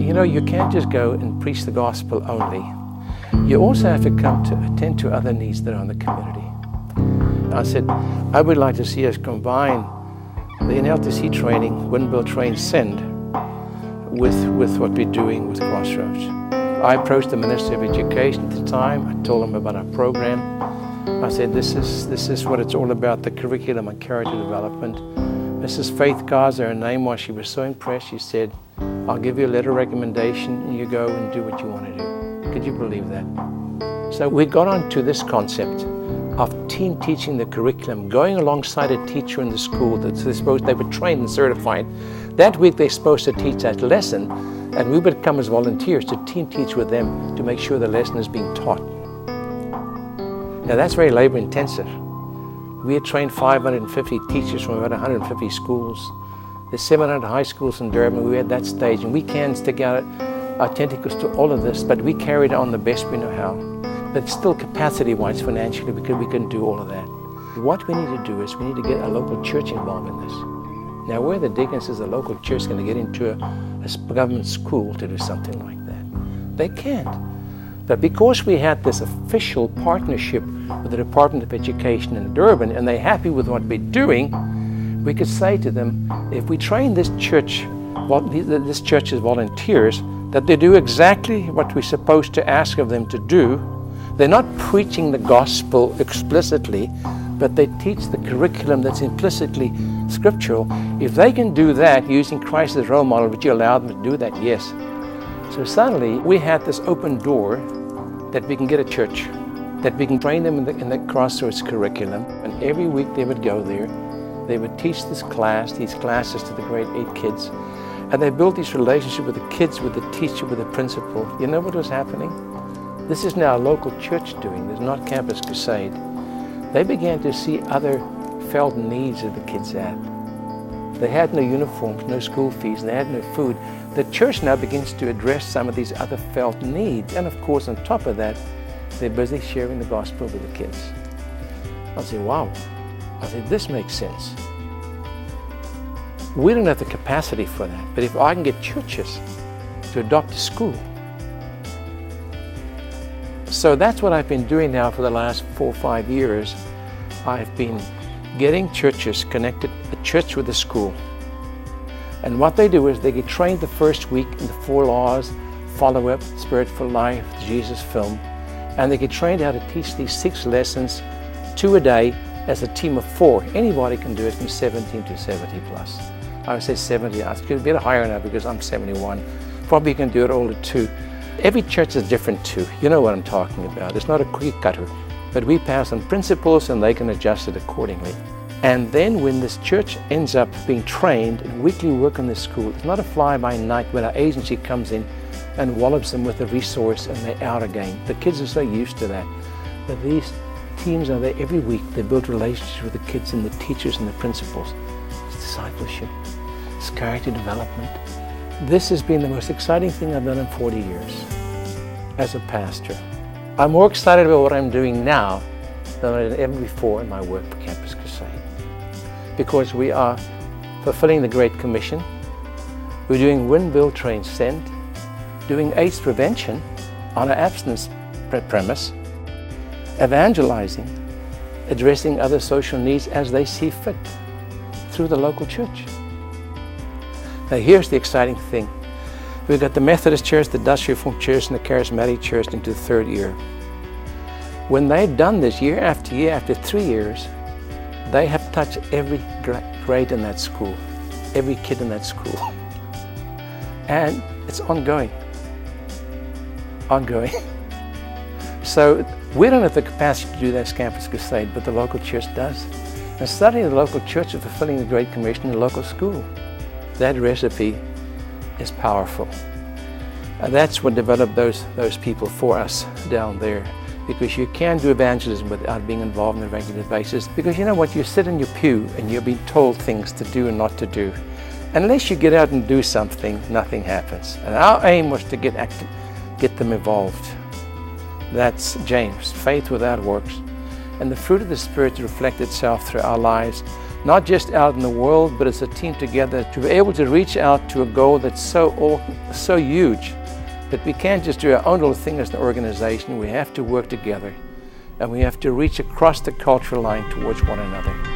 You know, you can't just go and preach the gospel only. You also have to come to attend to other needs that are in the community. I said, I would like to see us combine the NLTC training, Windmill Train Send, with what we're doing with Crossroads. I approached the Minister of Education at the time. I told him about our program. I said, this is what it's all about, the curriculum and character development. Mrs. Faith Gaza, her name was, she was so impressed. She said, I'll give you a letter of recommendation and you go and do what you want to do. Could you believe that? So we got onto this concept of team teaching the curriculum, going alongside a teacher in the school that they were trained and certified. That week they're supposed to teach that lesson, and we would come as volunteers to team teach with them to make sure the lesson is being taught. Now that's very labor intensive. We had trained 550 teachers from about 150 schools. There's 700 high schools in Durban. We were at that stage, and we can stick out our tentacles to all of this, but we carried on the best we know how. But still capacity-wise, financially, because we can do all of that. What we need to do is we need to get a local church involved in this. Now, where the dickens is a local church going to get into a government school to do something like that? They can't. But because we had this official partnership with the Department of Education in Durban, and they're happy with what we're doing, we could say to them, if we train this church's volunteers, that they do exactly what we're supposed to ask of them to do. They're not preaching the gospel explicitly, but they teach the curriculum that's implicitly scriptural. If they can do that using Christ as role model, would you allow them to do that? Yes. So suddenly we had this open door that we can get a church, that we can train them in the Crossroads curriculum, and every week they would go there. They would teach these classes to the grade 8 kids, and they built this relationship with the kids, with the teacher, with the principal. You know what was happening? This is now a local church doing this, not Campus Crusade. They began to see other felt needs that the kids had. They had no uniforms, no school fees, and they had no food. The church now begins to address some of these other felt needs. And of course, on top of that, they're busy sharing the gospel with the kids. I said, wow. I said, this makes sense. We don't have the capacity for that, but if I can get churches to adopt a school. So that's what I've been doing now for the last 4 or 5 years. I've been getting churches connected, a church with a school. And what they do is they get trained the first week in the 4 laws, follow-up, Spirit for Life, the Jesus film, and they get trained how to teach these 6 lessons, 2 a day, as a team of 4. Anybody can do it from 17 to 70 plus. I would say 70, it's a bit higher now because I'm 71. Probably can do it all at 2. Every church is different too. You know what I'm talking about. It's not a cookie cutter, but we pass on principles and they can adjust it accordingly. And then when this church ends up being trained in weekly work in the school, it's not a fly-by-night where our agency comes in and wallops them with a resource and they're out again. The kids are so used to that. But these teams are there every week. They build relationships with the kids and the teachers and the principals. It's discipleship. It's character development. This has been the most exciting thing I've done in 40 years as a pastor. I'm more excited about what I'm doing now than I did ever before in my work for Campus Crusade. Because we are fulfilling the Great Commission. We're doing Windmill Train Send, doing AIDS prevention on an abstinence premise, evangelizing, addressing other social needs as they see fit through the local church. Now here's the exciting thing. We've got the Methodist Church, the Dutch Reformed Church, and the Charismatic Church into the 3rd year. When they've done this year, after 3 years, they have touched every grade in that school, every kid in that school. And it's ongoing. So we don't have the capacity to do that as Campus Crusade, but the local church does. And suddenly the local church is fulfilling the Great Commission in the local school. That recipe is powerful. And that's what developed those people for us down there. Because you can't do evangelism without being involved on a regular basis. Because you know what, you sit in your pew and you're being told things to do and not to do. Unless you get out and do something, nothing happens. And our aim was to get them involved. That's James, faith without works. And the fruit of the Spirit to reflect itself through our lives not just out in the world, but as a team together to be able to reach out to a goal that's so huge that we can't just do our own little thing as an organization. We have to work together, and we have to reach across the cultural line towards one another.